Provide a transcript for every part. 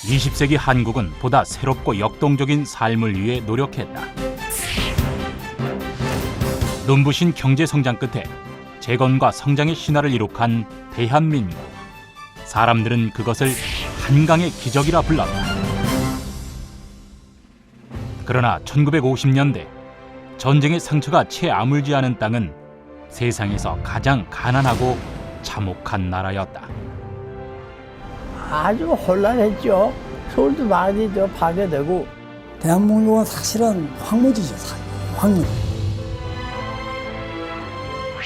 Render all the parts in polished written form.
20세기 한국은 보다 새롭고 역동적인 삶을 위해 노력했다. 눈부신 경제 성장 끝에 재건과 성장의 신화를 이룩한 대한민국. 사람들은 그것을 한강의 기적이라 불렀다. 그러나 1950년대 전쟁의 상처가 채 아물지 않은 땅은 세상에서 가장 가난하고 참혹한 나라였다. 아주 혼란했죠. 서울도 많이 파괴되고. 대한민국은 사실은 황무지죠. 황무지.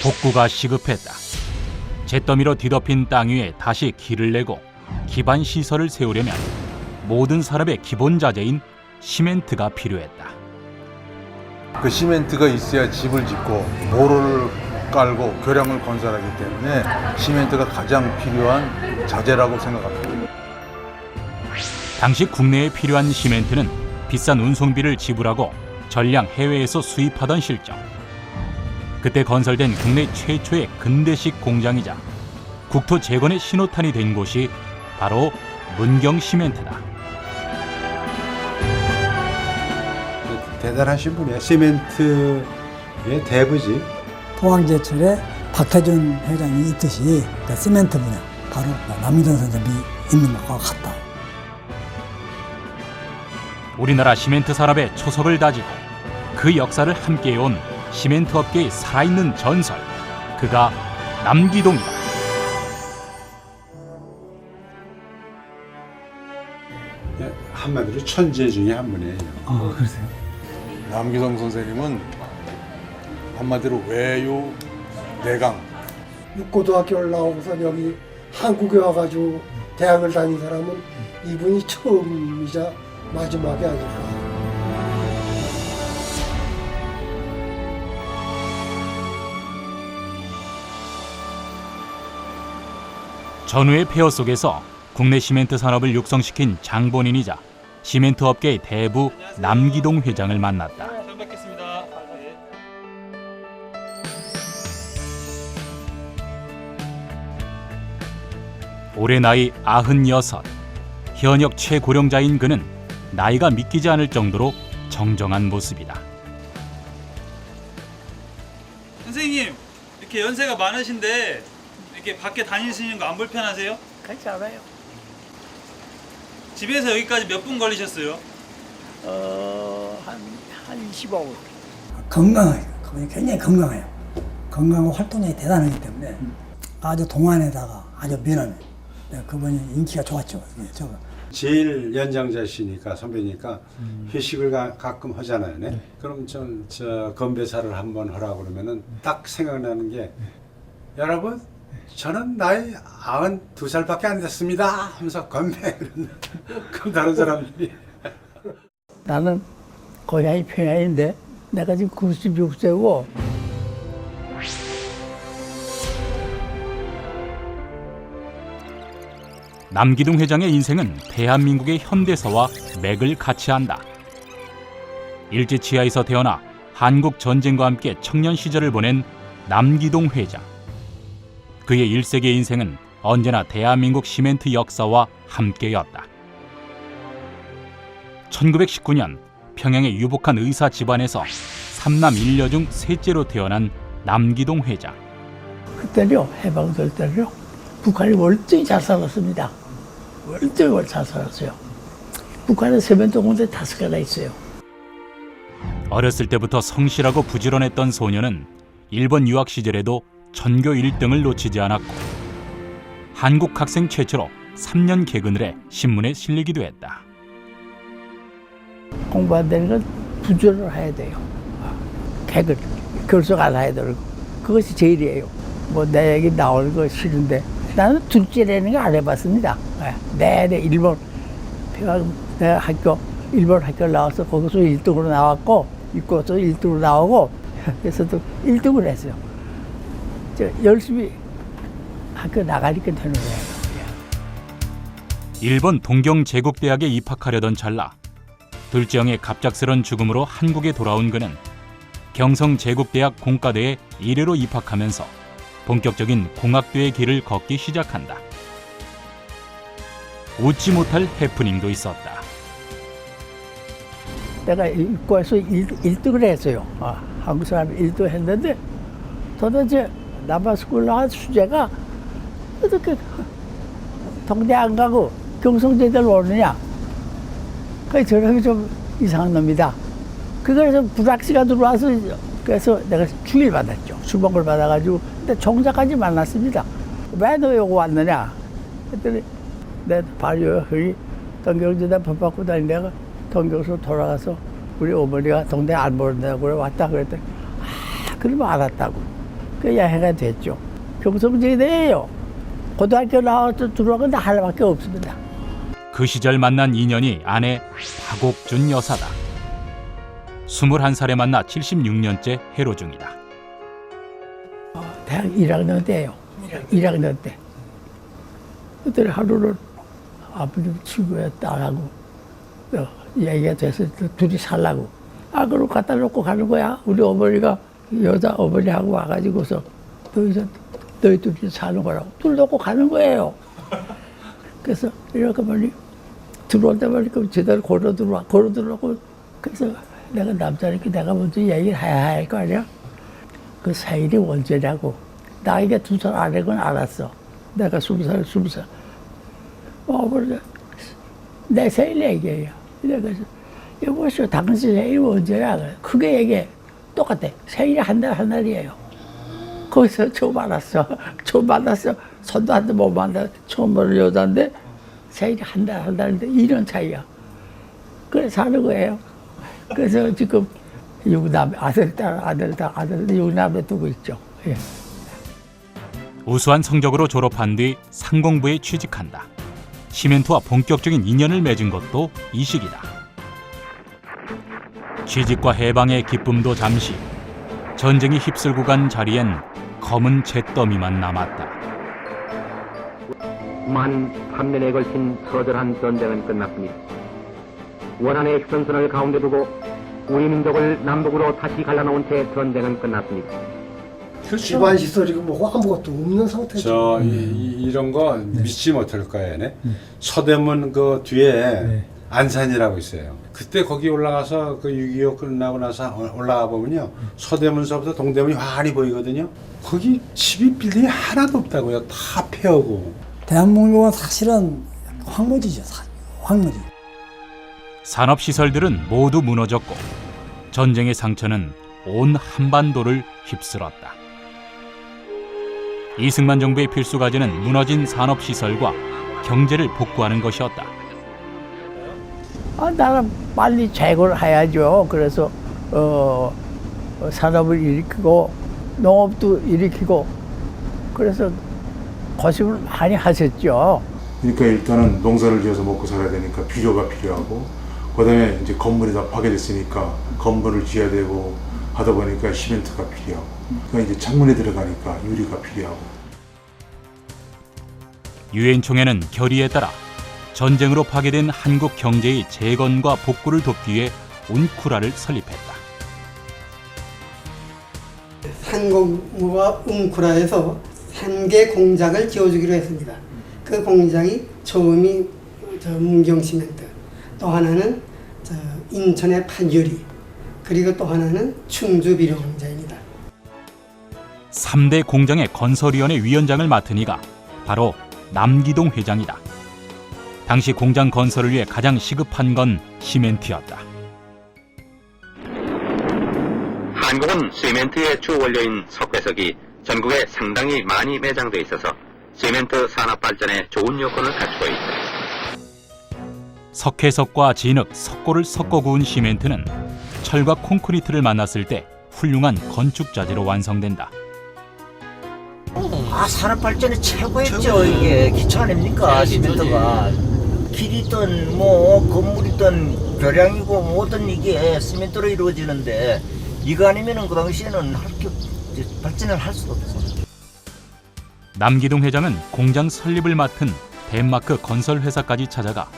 복구가 시급했다. 잿더미로 뒤덮인 땅 위에 다시 길을 내고 기반 시설을 세우려면 모든 사람의 기본 자재인 시멘트가 필요했다. 그 시멘트가 있어야 집을 짓고 모로를 깔고 교량을 건설하기 때문에 시멘트가 가장 필요한 자재라고 생각합니다. 당시 국내에 필요한 시멘트는 비싼 운송비를 지불하고 전량 해외에서 수입하던 실정. 그때 건설된 국내 최초의 근대식 공장이자 국토 재건의 신호탄이 된 곳이 바로 문경시멘트다. 대단하신 분이에요. 시멘트의 대부지. 포항제철에 박태준 회장이 있듯이 그 시멘트 분야, 바로 남기동 선생님이 있는 것과 같다. 우리나라 시멘트 산업의 초석을 다지고 그 역사를 함께해온 시멘트 업계의 살아있는 전설, 그가 남기동이다. 한마디로 천재 중에 한 분이에요. 그러세요? 남기동 선생님은 한마디로 외유 내강. 육고등학교를 나오고서 여기 한국에 와가지고 대학을 다닌 사람은 이분이 처음이자 마지막이 아닐까. 전후의 폐허 속에서 국내 시멘트 산업을 육성시킨 장본인이자 시멘트 업계의 대부 남기동 회장을 만났다. 잘 뵙겠습니다. 올해 나이 96. 현역 최고령자인 그는 나이가 믿기지 않을 정도로 정정한 모습이다. 선생님, 이렇게 연세가 많으신데 이렇게 밖에 다니시는 거 안 불편하세요? 괜찮아요. 집에서 여기까지 몇 분 걸리셨어요? 한 25분. 건강해요. 그분이 굉장히 건강해요. 건강하고 활동량이 대단하기 때문에 아주 동안에다가 아주 민원해. 그분이 인기가 좋았죠. 저거. 제일 연장자시니까 선배니까 회식을 가끔 하잖아요. 네? 그럼 저 건배사를 한번 하라고 그러면은 딱 생각나는 게 여러분 저는 나이 92살밖에 안 됐습니다 하면서 건배. 그럼 다른 사람들이 나는 고향이 평양인데 내가 지금 96세고 남기동 회장의 인생은 대한민국의 현대사와 맥을 같이 한다. 일제치하에서 태어나 한국 전쟁과 함께 청년 시절을 보낸 남기동 회장. 그의 1세기 인생은 언제나 대한민국 시멘트 역사와 함께였다. 1919년 평양의 유복한 의사 집안에서 3남 1녀 중 셋째로 태어난 남기동 회장. 그때요 해방될 때요 북한이 월등히 잘 살았습니다. 월등히 잘 살았어요. 북한에 세면도 공대 5개나 있어요. 어렸을 때부터 성실하고 부지런했던 소녀는 일본 유학 시절에도 전교 1등을 놓치지 않았고 한국 학생 최초로 3년 개근을 해 신문에 실리기도 했다. 공부 안 되는 건 부지런을 해야 돼요. 개근, 결석 안 해야 되고 그것이 제일이에요. 뭐 내 얘기 나오는 거 싫은데 나는 둘째라는 거 안 해봤습니다. 내내 일본 내가 일본 학교 나와서 거기서 1등으로 나왔고 입고서 1등으로 나오고 그래서 또 1등을 했어요. 열심히 학교 나가니까 되는 거예요. 일본 동경제국대학에 입학하려던 찰나 둘째 형의 갑작스런 죽음으로 한국에 돌아온 그는 경성제국대학 공과대에 1회로 입학하면서 본격적인 공학도의 길을 걷기 시작한다. 웃지 못할 해프닝도 있었다. 내가 일과에서 1등을 했어요. 한국 사람이 1등 했는데 도대체 남아스쿨 나간 수재가 어떻게 동대 안 가고 경성제대로 오느냐. 그래서 저렇게 좀 이상한 놈이다. 그래서 불락시가 들어와서 그래서 내가 주의를 받았죠. 주목을 받아가지고 근데 종자까지 만났습니다. 왜 너 여기 왔느냐? 그랬더니 내 바로 여기 동경제대 법 받고 다니다가 동경서 돌아가서 우리 어머니가 동대 안 보낸다고 왔다 그랬더니 그러면 알았다고. 그 여행가 됐죠. 경성제대예요. 고등학교 나와서 들어가는데 하나밖에 없습니다. 그 시절 만난 인연이 아내 박옥준 여사다. 21살에 만나 76년째 해로 중이다. 대학 1학년 때예요. 1학년 때. 그때 하루는 아버지 친구의 딸하고 얘기가 돼서 둘이 살라고. 그럼 갖다 놓고 가는 거야. 우리 어머니가 여자 어머니하고 와가지고서 너희 둘이 사는 거라고. 둘 놓고 가는 거예요. 그래서 이렇게 보니 들어올 때 보니까 제대로 걸어 들어오고 그래서 내가 남자니까 내가 먼저 얘기를 해야 할 거 아니야? 그 생일이 언제냐고. 나이가 2살 아래건 알았어. 내가 20살. 어머니 내 생일 얘기해요. 그래서 여보시오 당신 생일이 언제야? 크게 얘기해. 똑같아. 생일이 한 달이에요. 거기서 처음 알았어. 손도 한 대 못 만나. 처음 보는 여자인데 생일이 한 달인데 2년 차이야. 그래 사는 거예요. 그래서 지금 육남 아들 육남에 두고 있죠. 예. 우수한 성적으로 졸업한 뒤 상공부에 취직한다. 시멘트와 본격적인 인연을 맺은 것도 이 시기다. 취직과 해방의 기쁨도 잠시, 전쟁이 휩쓸고 간 자리엔 검은 잿더미만 남았다. 만 3년에 걸친 처절한 전쟁은 끝났습니다. 원한의 핵선선을 가운데 두고 우리 민족을 남북으로 다시 갈라놓은 채 전쟁은 끝났습니다. 기반 시설이고 뭐 아무것도 없는 상태죠. 이런 거 믿지 못할 거예요. 네? 서대문 그 뒤에 안산이라고 있어요. 그때 거기 올라가서 그 6.25 끝나고 나서 올라가 보면요. 서대문서부터 동대문이 환히 보이거든요. 거기 집이 빌딩이 하나도 없다고요. 다 폐허고. 대한민국은 사실은 황무지죠. 황무지. 산업시설들은 모두 무너졌고 전쟁의 상처는 온 한반도를 휩쓸었다. 이승만 정부의 필수 과제는 무너진 산업시설과 경제를 복구하는 것이었다. 나는 빨리 재고를 해야죠. 그래서 산업을 일으키고 농업도 일으키고 그래서 고심을 많이 하셨죠. 그러니까 일단은 농사를 지어서 먹고 살아야 되니까 비료가 필요하고 그다음에 이제 건물이 다 파괴됐으니까 건물을 지어야 되고 하다 보니까 시멘트가 필요하고 그러니까 이제 창문에 들어가니까 유리가 필요하고. 유엔총회는 결의에 따라 전쟁으로 파괴된 한국 경제의 재건과 복구를 돕기 위해 운쿠라를 설립했다. 상공부와 웅쿠라에서 3개 공장을 지어주기로 했습니다. 그 공장이 처음이 문경시멘트, 또 하나는 인천의 판유리, 그리고 또 하나는 충주 비료 공장입니다. 3대 공장의 건설위원회 위원장을 맡은 이가 바로 남기동 회장이다. 당시 공장 건설을 위해 가장 시급한 건 시멘트였다. 한국은 시멘트의 주 원료인 석회석이 전국에 상당히 많이 매장돼 있어서 시멘트 산업 발전에 좋은 여건을 갖추고 있다. 석회석과 진흙, 석고를 섞어 구운 시멘트는 철과 콘크리트를 만났을 때 훌륭한 건축 자재로 완성된다. 산업 발전이 최고였죠. 이게 기초 아닙니까? 시멘트가 길이든 뭐 건물이든 교량이고 뭐든 이게 시멘트로 이루어지는데 이거 아니면은 그 당시에는 발전을 할 수가 없어. 남기동 회장은 공장 설립을 맡은 덴마크 건설 회사까지 찾아가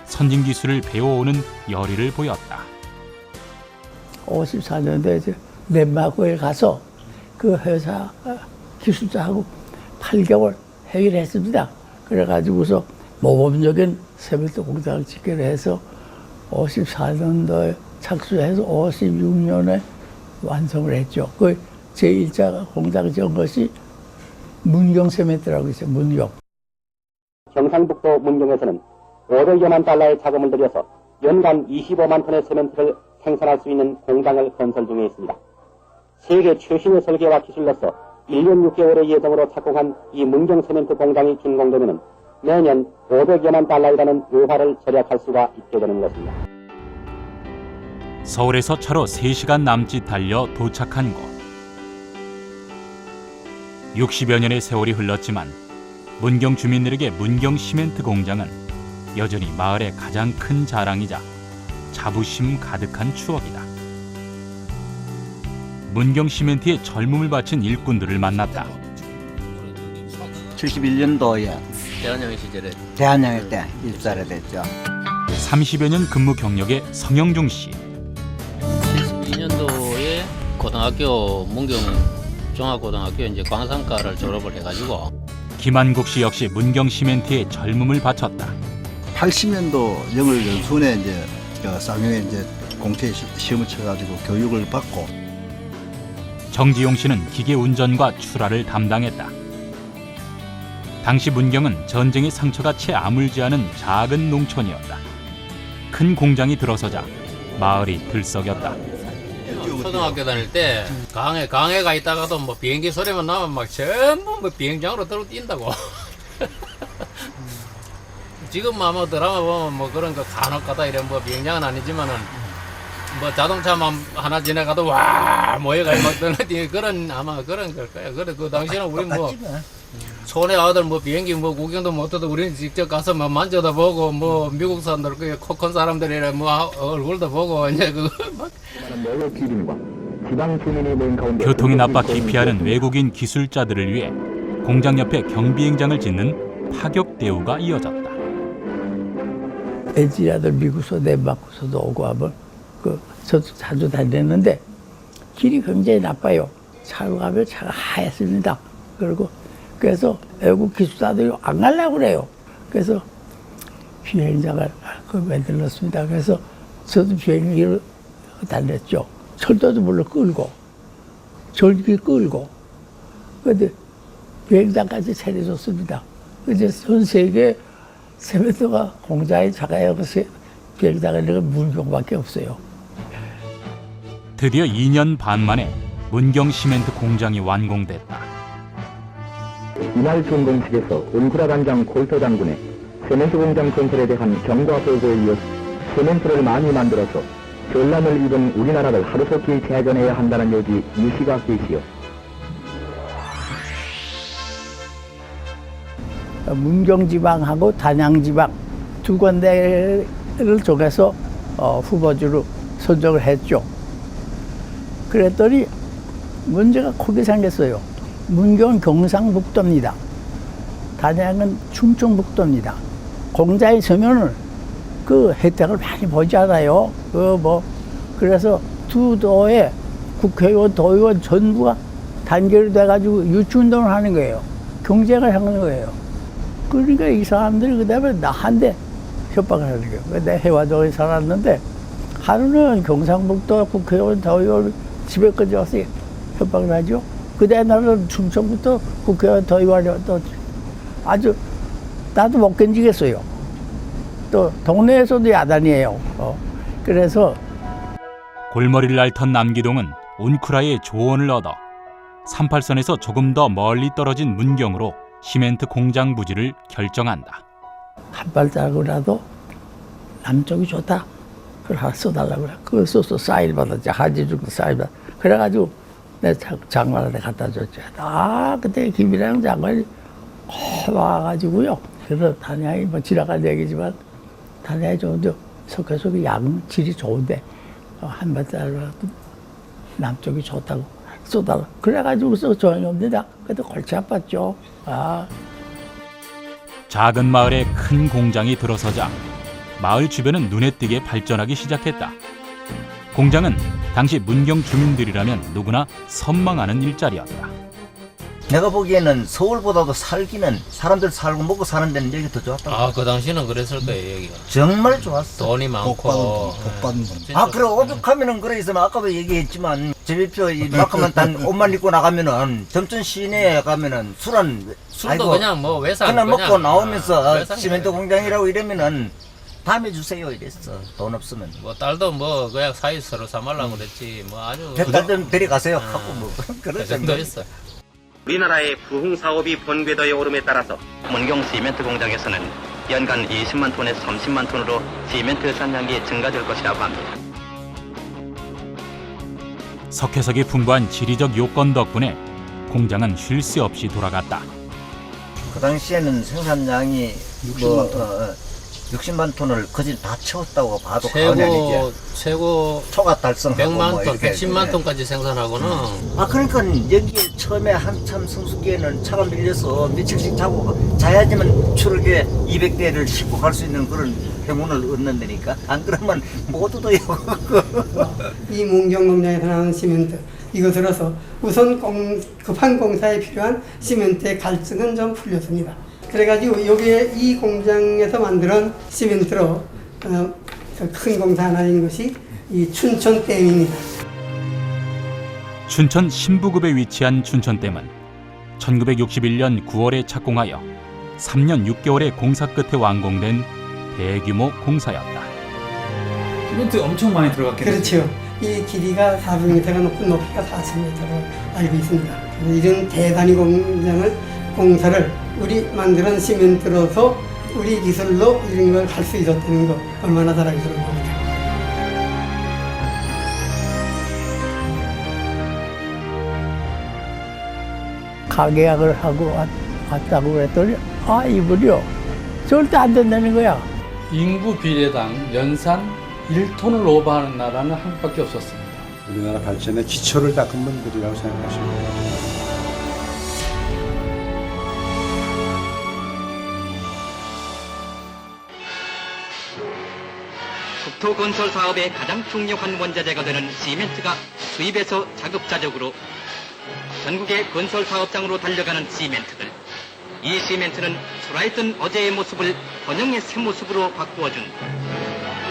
선진 기술을 배워오는 열의를 보였다. 54년도에 덴마크에 가서 그 회사 기술자하고 8개월 회의를 했습니다. 그래가지고서 모범적인 세면대 공장을 짓기로 해서 54년도에 착수해서 56년에 완성을 했죠. 그 제1차 공장 지은 것이 문경 세면대라고 있어요. 문경. 경상북도 문경에서는 500여만 달러의 자금을 들여서 연간 25만 톤의 세멘트를 생산할 수 있는 공장을 건설 중에 있습니다. 세계 최신의 설계와 기술로서 1년 6개월의 예정으로 착공한 이 문경 세멘트 공장이 준공되면 매년 500여만 달러이라는 의화를 절약할 수가 있게 되는 것입니다. 서울에서 차로 3시간 남짓 달려 도착한 곳. 60여 년의 세월이 흘렀지만 문경 주민들에게 문경 시멘트 공장은 여전히 마을의 가장 큰 자랑이자 자부심 가득한 추억이다. 문경 시멘트의 젊음을 바친 일꾼들을 만났다. 71년도에 대한양의 시절에 대한양의 때 입사를 했죠. 30여 년 근무 경력의 성영중 씨. 72년도에 고등학교 문경 종합고등학교 이제 광산과를 졸업을 해가지고 김한국 씨 역시 문경 시멘트의 젊음을 바쳤다. 80년도 영월 연수원에 이제 쌍용에 이제 공채 시험을 쳐가지고 교육을 받고 정지용 씨는 기계 운전과 출하를 담당했다. 당시 문경은 전쟁의 상처가 채 아물지 않은 작은 농촌이었다. 큰 공장이 들어서자 마을이 들썩였다. 초등학교 다닐 때 강해가 있다가도 뭐 비행기 소리만 나면 막 전부 뭐 비행장으로 들어 뛴다고. 지금 아마 드라마 보면 뭐 그런 거 간혹 가다 이런 뭐 비행장은 아니지만은 뭐 자동차만 하나 지나가도 와 모여가 막 떠나뛰는 그런 아마 그런 걸 거야. 그래 그 당시에는 우리 뭐 손에 아들 뭐 비행기 뭐 구경도 못해도 우리는 직접 가서 뭐 만져다 보고 뭐 미국 사람들 그 코콘 사람들이랑 뭐 얼굴도 보고 이제 그 막. 교통이 나빠 기피하는 외국인 기술자들을 위해 공장 옆에 경비행장을 짓는 파격 대우가 이어졌다. 엔지니어들 미국서 내막고서도 오고 하면 저도 자주 다녔는데 길이 굉장히 나빠요. 차로 가면 차가 하얗습니다. 그래서 외국 기술자들이 안 가려고 그래요. 그래서 비행장을 만들었습니다. 그래서 저도 비행기를 다녔죠. 철도도 물론 끌고 전기 끌고 근데 비행장까지 차려줬습니다. 이제 전 세계 세면트가 공장이 작아요. 그래서 비행장에 있는 문경밖에 없어요. 드디어 2년 반 만에 문경 시멘트 공장이 완공됐다. 이날 준공 측에서 은구라 단장 콜터 장군의 세멘트 공장 건설에 대한 경과 보고에 이어 세멘트를 많이 만들어서 전란을 입은 우리나라를 하루속히 재전해야 한다는 요지 유시가 계시오. 문경지방하고 단양지방 두 군데를 쪼개서 후보지로 선정을 했죠. 그랬더니 문제가 크게 생겼어요. 문경은 경상북도입니다. 단양은 충청북도입니다. 공장에 서면은 그 혜택을 많이 보잖아요. 그래서 두 도의 국회의원, 도의원 전부가 단결이 돼가지고 유치운동을 하는 거예요. 경쟁을 하는 거예요. 그러니까 이 사람들이 그다음에 나한테 협박을 하는 거예요. 내가 해화동에 살았는데 하루는 경상북도 국회의원, 도의원 집에까지 와서 협박을 하죠. 그다음에 나는 충청부터 국회의원, 도의원이 또 아주 나도 못 견디겠어요. 또 동네에서도 야단이에요. 그래서 골머리를 앓던 남기동은 운크라의 조언을 얻어 38선에서 조금 더 멀리 떨어진 문경으로 시멘트 공장 부지를 결정한다. 한 발자국이라도 남쪽이 좋다. 그걸 하나 써달라고 그래. 그걸 써서 사인 받았지. 한지중도 사인 받았지. 그래가지고 내 장관한테 갖다 줬지. 그때 김일영 장관이 와가지고요. 그래서 단양이 뭐 지나간 얘기지만 단양이 좋은데 석회석이 양질이 좋은데 한 발자국이라도 남쪽이 좋다고 쏘달라. 그래가지고서 조용히 옵니다. 그래도 골치 아팠죠. 작은 마을에 큰 공장이 들어서자 마을 주변은 눈에 띄게 발전하기 시작했다. 공장은 당시 문경 주민들이라면 누구나 선망하는 일자리였다. 내가 보기에는 서울보다도 사람들 살고 먹고 사는 데는 여기 더 좋았다. 아, 그 당시는 그랬을 거예요, 여기가. 정말 좋았어. 돈이 많고. 아, 그래, 오죽하면은 그래 있으면 아까도 얘기했지만, 제비표 이 마크만 단 옷만 입고 나가면은, 점점 시내에 가면은 술도 그냥 뭐 외상. 그냥 먹고 나오면서 외상이에요. 시멘트 공장이라고 이러면은, 다음에 주세요 이랬어. 돈 없으면. 뭐 딸도 뭐 그냥 사이 서로 사말라고 그랬지. 뭐 아주. 백달 좀 데려가세요. 하고 뭐. 그런 정도 있어. 우리나라의 부흥 사업이 번궤도에 오름에 따라서 문경 시멘트 공장에서는 연간 20만 톤에서 30만 톤으로 시멘트 산량이 증가될 것이라고 합니다. 석회석이 풍부한 지리적 요건 덕분에 공장은 쉴 새 없이 돌아갔다. 그 당시에는 생산량이 60만 톤을 거진 다 채웠다고 봐도 과언이 아니지. 최고 초과 달성하고 100만 뭐 톤, 이렇게 110만 톤까지 생산하고는. 아, 그러니까 여기 처음에 한참 성수기에는 차가 밀려서 며칠씩 자고 자야지만 추르게 200대를 싣고 갈 수 있는 그런 행운을 얻는 데니까. 안 그러면 모두도 이 문경 공장에서 나오는 시멘트 이것으로서 우선 급한 공사에 필요한 시멘트의 갈증은 좀 풀렸습니다. 그래가지고 여기에 이 공장에서 만든 시멘트로 큰 공사 하나인 것이 이 춘천댐입니다. 춘천 신부급에 위치한 춘천댐은 1961년 9월에 착공하여 3년 6개월의 공사 끝에 완공된 대규모 공사였다. 시멘트 엄청 많이 들어갔겠네요. 그렇죠. 이 길이가 400m가 높고 높이가 40m로 알고 있습니다. 이런 대단위 공사를 우리 만드는 시멘트로서 우리 기술로 이런 걸 할 수 있었다는 거 얼마나 자랑스러운 겁니다. 가계약을 하고 왔다고 그랬더니 이분이요 절대 안 된다는 거야. 인구 비례당 연산 1톤을 오버하는 나라는 한국밖에 없었습니다. 우리나라 발전의 기초를 닦은 분들이라고 생각하시면 됩니다. 국토건설 사업의 가장 중요한 원자재가 되는 시멘트가 수입에서 자급자족으로 전국의 건설 사업장으로 달려가는 시멘트들. 이 시멘트는 초라했던 어제의 모습을 번영의 새 모습으로 바꾸어준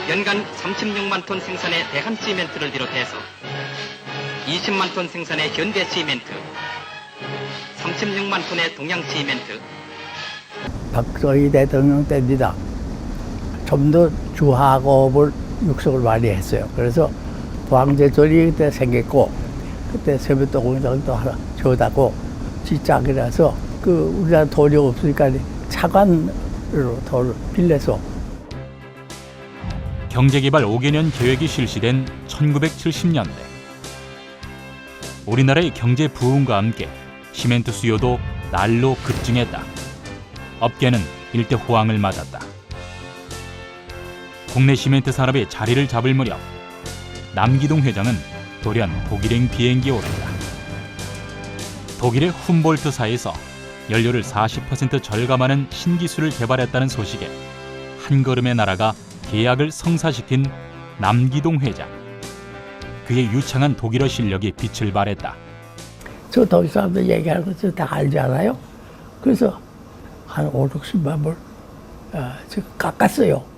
연간 36만 톤 생산의 대한시멘트를 비롯해서 20만 톤 생산의 현대시멘트, 36만 톤의 동양시멘트. 박정희 대통령 때입니다. 좀 더 주화업을 육성을 많이 했어요. 그래서 포항제철이 그때 생겼고 그때 세면도 공장도 하나 지어다고 지짝이라서 우리나라 돈이 없으니까 차관으로 돈을 빌려서 경제개발 5개년 계획이 실시된 1970년대. 우리나라의 경제 부흥과 함께 시멘트 수요도 날로 급증했다. 업계는 일대 호황을 맞았다. 국내 시멘트 산업의 자리를 잡을 무렵 남기동 회장은 돌연 독일행 비행기에 오른다. 독일의 훔볼트사에서 연료를 40% 절감하는 신기술을 개발했다는 소식에 한 걸음에 날아가 계약을 성사시킨 남기동 회장. 그의 유창한 독일어 실력이 빛을 발했다. 저 독일 사람들 얘기하는 거 다 알잖아요. 그래서 한 5, 60만 불 깎았어요.